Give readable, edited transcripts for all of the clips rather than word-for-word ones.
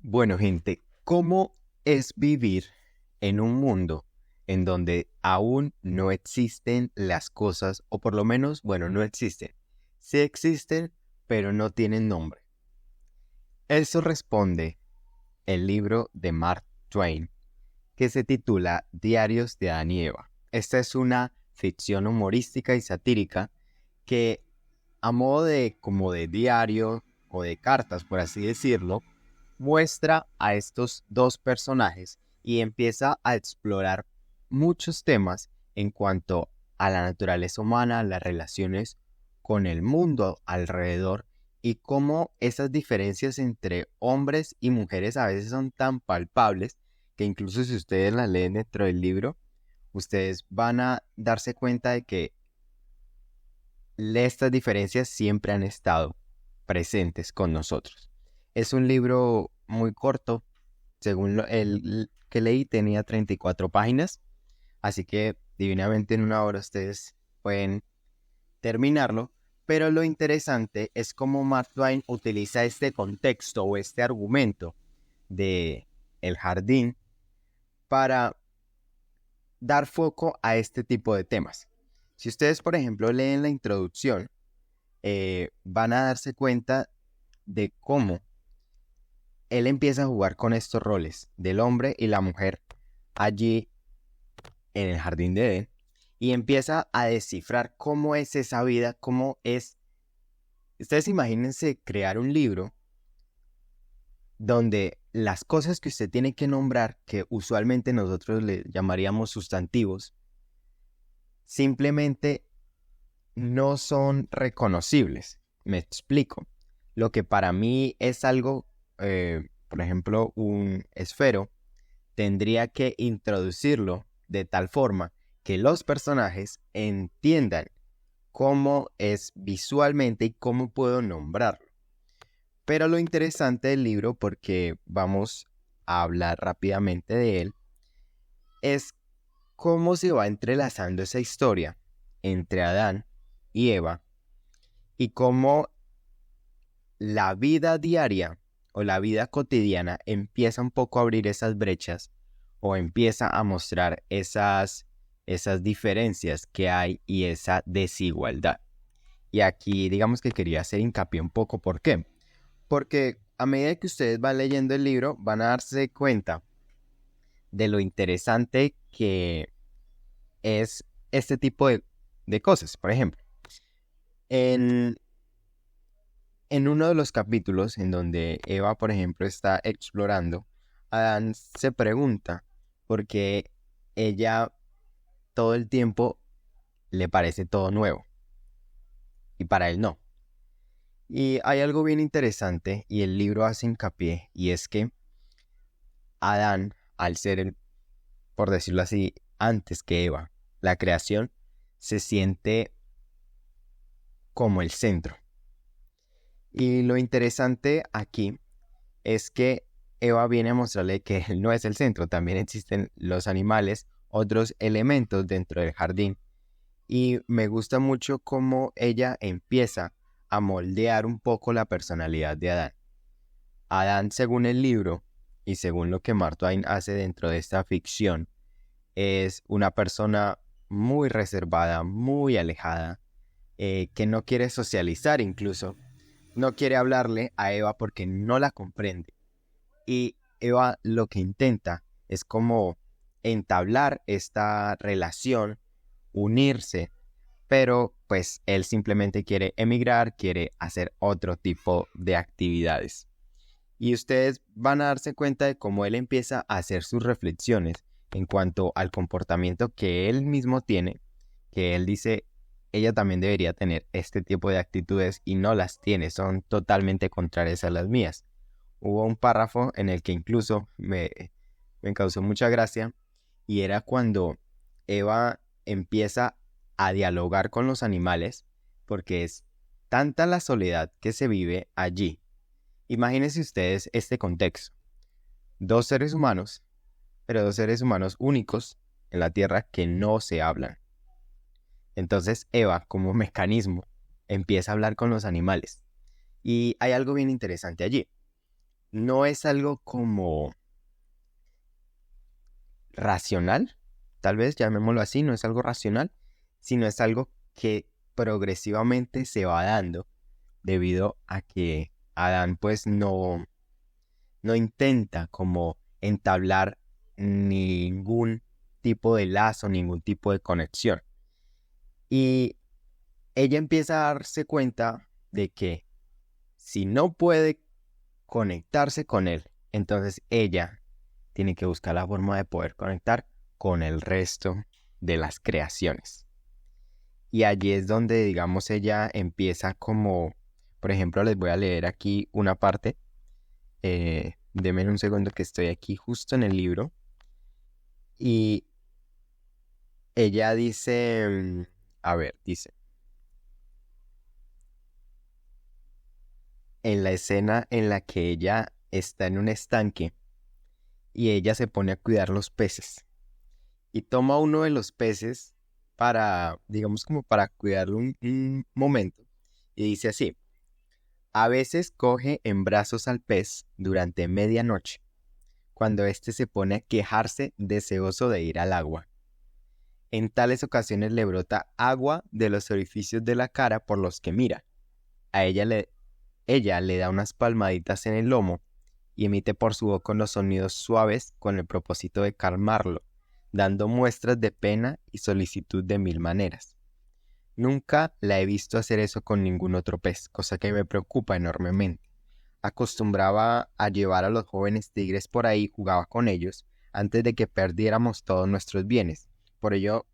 Bueno, gente, ¿cómo es vivir en un mundo en donde aún no existen las cosas, o por lo menos, bueno, no existen? Sí existen, pero no tienen nombre. Eso responde el libro de Mark Twain, que se titula Diarios de Adán y Eva. Esta es una ficción humorística y satírica que, a modo de como de diario o de cartas, por así decirlo, muestra a estos dos personajes y empieza a explorar muchos temas en cuanto a la naturaleza humana, las relaciones con el mundo alrededor y cómo esas diferencias entre hombres y mujeres a veces son tan palpables que incluso si ustedes las leen dentro del libro, ustedes van a darse cuenta de que estas diferencias siempre han estado presentes con nosotros. Es un libro muy corto, según el que leí tenía 34 páginas, así que divinamente en una hora ustedes pueden terminarlo, pero lo interesante es cómo Mark Twain utiliza este contexto o este argumento de el jardín para dar foco a este tipo de temas. Si ustedes, por ejemplo, leen la introducción, van a darse cuenta de cómo él empieza a jugar con estos roles del hombre y la mujer allí en el jardín de Edén y empieza a descifrar cómo es esa vida, cómo es. Ustedes imagínense crear un libro donde las cosas que usted tiene que nombrar, que usualmente nosotros le llamaríamos sustantivos, simplemente no son reconocibles. Me explico. Lo que para mí es algo, por ejemplo, un esfero, tendría que introducirlo de tal forma que los personajes entiendan cómo es visualmente y cómo puedo nombrarlo. Pero lo interesante del libro, porque vamos a hablar rápidamente de él, es cómo se va entrelazando esa historia entre Adán y Eva y cómo la vida diaria o la vida cotidiana empieza un poco a abrir esas brechas o empieza a mostrar esas diferencias que hay y esa desigualdad. Y aquí digamos que quería hacer hincapié un poco. ¿Por qué? Porque a medida que ustedes van leyendo el libro van a darse cuenta de lo interesante que es este tipo de cosas. Por ejemplo, en uno de los capítulos en donde Eva, por ejemplo, está explorando, Adán se pregunta por qué ella todo el tiempo le parece todo nuevo y para él no. Y hay algo bien interesante y el libro hace hincapié y es que Adán, al ser por decirlo así, antes que Eva, la creación, se siente como el centro. Y lo interesante aquí es que Eva viene a mostrarle que él no es el centro, también existen los animales, otros elementos dentro del jardín. Y me gusta mucho cómo ella empieza a moldear un poco la personalidad de Adán. Adán, según el libro y según lo que Mark Twain hace dentro de esta ficción, es una persona muy reservada, muy alejada, que no quiere socializar incluso. No quiere hablarle a Eva porque no la comprende. Y Eva lo que intenta es como entablar esta relación, unirse, pero pues él simplemente quiere emigrar, quiere hacer otro tipo de actividades. Y ustedes van a darse cuenta de cómo él empieza a hacer sus reflexiones en cuanto al comportamiento que él mismo tiene, que él dice, ella también debería tener este tipo de actitudes y no las tiene, son totalmente contrarias a las mías. Hubo un párrafo en el que incluso me causó mucha gracia y era cuando Eva empieza a dialogar con los animales porque es tanta la soledad que se vive allí. Imagínense ustedes este contexto. Dos seres humanos, pero dos seres humanos únicos en la Tierra que no se hablan. Entonces Eva, como mecanismo, empieza a hablar con los animales. Y hay algo bien interesante allí. no es algo como racional, tal vez llamémoslo así, no es algo racional, sino es algo que progresivamente se va dando debido a que Adán pues no intenta como entablar ningún tipo de lazo, ningún tipo de conexión. Y ella empieza a darse cuenta de que si no puede conectarse con él, entonces ella tiene que buscar la forma de poder conectar con el resto de las creaciones. Y allí es donde, digamos, ella empieza como, por ejemplo, les voy a leer aquí una parte. Denme un segundo que estoy aquí justo en el libro. Y ella dice, a ver, dice, en la escena en la que ella está en un estanque y ella se pone a cuidar los peces y toma uno de los peces para, digamos, como para cuidarlo un momento y dice así: a veces coge en brazos al pez durante medianoche, cuando éste se pone a quejarse deseoso de ir al agua. En tales ocasiones le brota agua de los orificios de la cara por los que mira. A ella le da unas palmaditas en el lomo y emite por su boca unos sonidos suaves con el propósito de calmarlo, dando muestras de pena y solicitud de mil maneras. Nunca la he visto hacer eso con ningún otro pez, cosa que me preocupa enormemente. Acostumbraba a llevar a los jóvenes tigres por ahí y jugaba con ellos antes de que perdiéramos todos nuestros bienes. Por ello,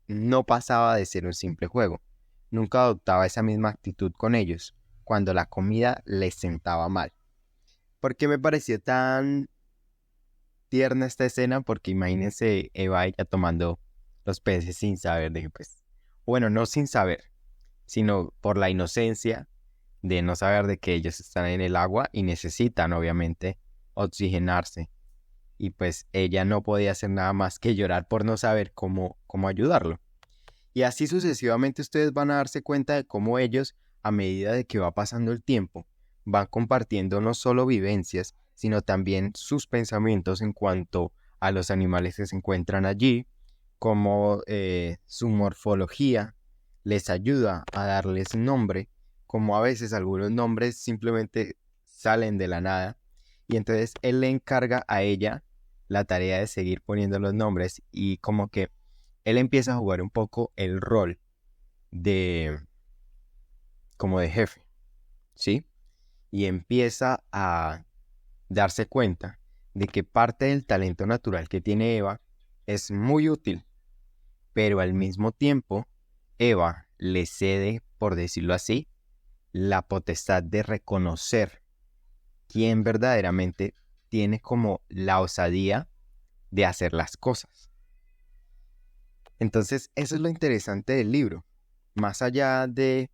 no pasaba de ser un simple juego. Nunca adoptaba esa misma actitud con ellos, cuando la comida les sentaba mal. ¿Por qué me pareció tan tierna esta escena? Porque imagínense Eva ya tomando los peces sin saber de que pues, bueno, no sin saber, sino por la inocencia de no saber de que ellos están en el agua y necesitan obviamente oxigenarse. Y pues ella no podía hacer nada más que llorar por no saber cómo ayudarlo. Y así sucesivamente ustedes van a darse cuenta de cómo ellos, a medida de que va pasando el tiempo, van compartiendo no solo vivencias, sino también sus pensamientos en cuanto a los animales que se encuentran allí, como su morfología les ayuda a darles nombre, como a veces algunos nombres simplemente salen de la nada, y entonces él le encarga a ella la tarea de seguir poniendo los nombres y como que él empieza a jugar un poco el rol de como de jefe, ¿sí? Y empieza a darse cuenta de que parte del talento natural que tiene Eva es muy útil, pero al mismo tiempo Eva le cede, por decirlo así, la potestad de reconocer quién verdaderamente tiene como la osadía de hacer las cosas. Entonces, eso es lo interesante del libro. Más allá de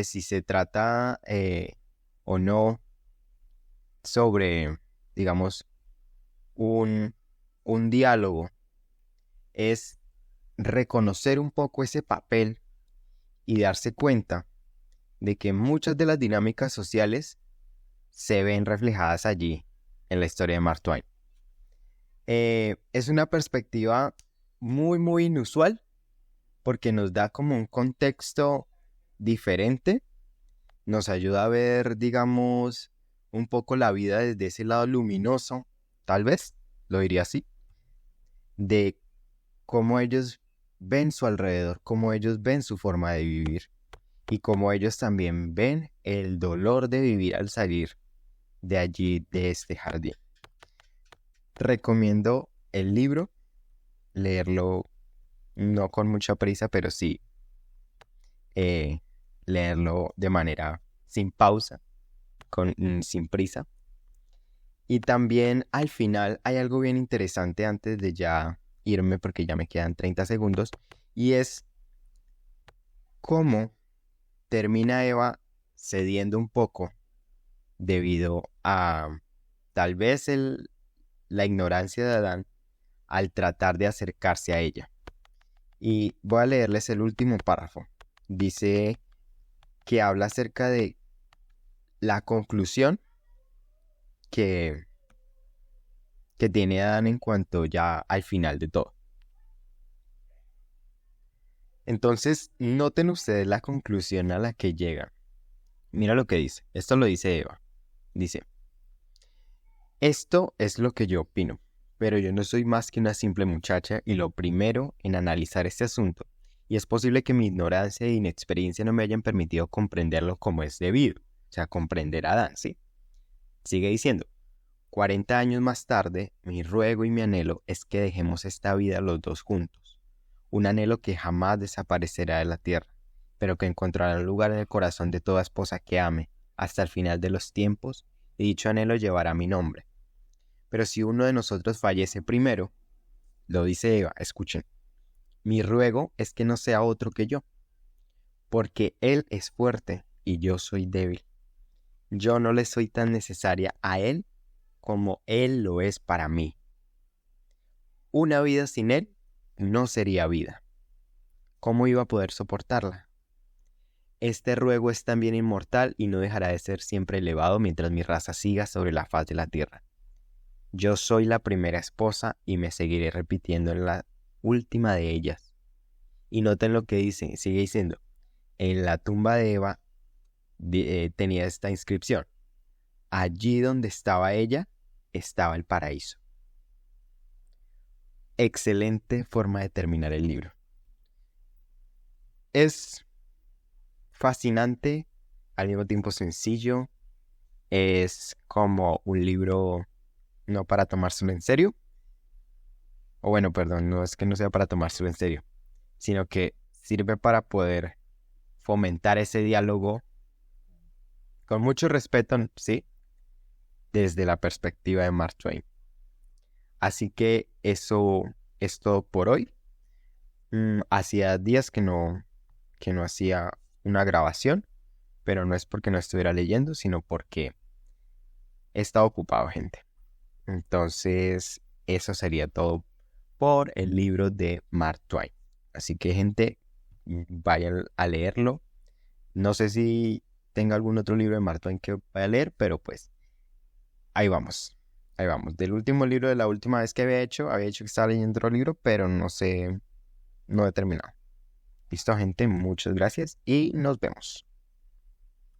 si se trata o no sobre, digamos, un, un diálogo, es reconocer un poco ese papel y darse cuenta de que muchas de las dinámicas sociales se ven reflejadas allí en la historia de Mark Twain. Es una perspectiva muy, muy inusual porque nos da como un contexto diferente, nos ayuda a ver, digamos, un poco la vida desde ese lado luminoso, tal vez, lo diría así, de cómo ellos ven su alrededor, cómo ellos ven su forma de vivir y cómo ellos también ven el dolor de vivir al salir de allí, de este jardín. Recomiendo el libro, leerlo no con mucha prisa, pero sí leerlo de manera sin pausa, sin prisa. Y también al final hay algo bien interesante antes de ya irme, porque ya me quedan 30 segundos, y es cómo termina Eva cediendo un poco debido a tal vez la ignorancia de Adán al tratar de acercarse a ella. Y voy a leerles el último párrafo. Dice que habla acerca de la conclusión que tiene Adán en cuanto ya al final de todo. Entonces, noten ustedes la conclusión a la que llega. Mira lo que dice. Esto lo dice Eva. Dice, esto es lo que yo opino, pero yo no soy más que una simple muchacha y lo primero en analizar este asunto, y es posible que mi ignorancia e inexperiencia no me hayan permitido comprenderlo como es debido, o sea, comprender a Adán, ¿sí? Sigue diciendo, 40 años más tarde, mi ruego y mi anhelo es que dejemos esta vida los dos juntos, un anhelo que jamás desaparecerá de la tierra, pero que encontrará lugar en el corazón de toda esposa que ame, hasta el final de los tiempos, y dicho anhelo llevará mi nombre. Pero si uno de nosotros fallece primero, lo dice Eva, escuchen, mi ruego es que no sea otro que yo, porque él es fuerte y yo soy débil. Yo no le soy tan necesaria a él como él lo es para mí. Una vida sin él no sería vida. ¿Cómo iba a poder soportarla? Este ruego es también inmortal y no dejará de ser siempre elevado mientras mi raza siga sobre la faz de la tierra. Yo soy la primera esposa y me seguiré repitiendo en la última de ellas. Y noten lo que dice, sigue diciendo, en la tumba de Eva tenía esta inscripción, allí donde estaba ella, estaba el paraíso. Excelente forma de terminar el libro. Es fascinante, al mismo tiempo sencillo, es como un libro no para tomárselo en serio, o bueno, perdón, no es que no sea para tomárselo en serio, sino que sirve para poder fomentar ese diálogo con mucho respeto, ¿sí? Desde la perspectiva de Mark Twain. Así que eso es todo por hoy. Hacía días que no hacía una grabación, pero no es porque no estuviera leyendo, sino porque he estado ocupado, gente. Entonces, eso sería todo por el libro de Mark Twain. Así que, gente, vayan a leerlo. No sé si tenga algún otro libro de Mark Twain que vaya a leer, pero pues ahí vamos. Ahí vamos. Del último libro de la última vez que había hecho que estaba leyendo otro libro, pero no sé, no he terminado. Listo, gente, muchas gracias y nos vemos.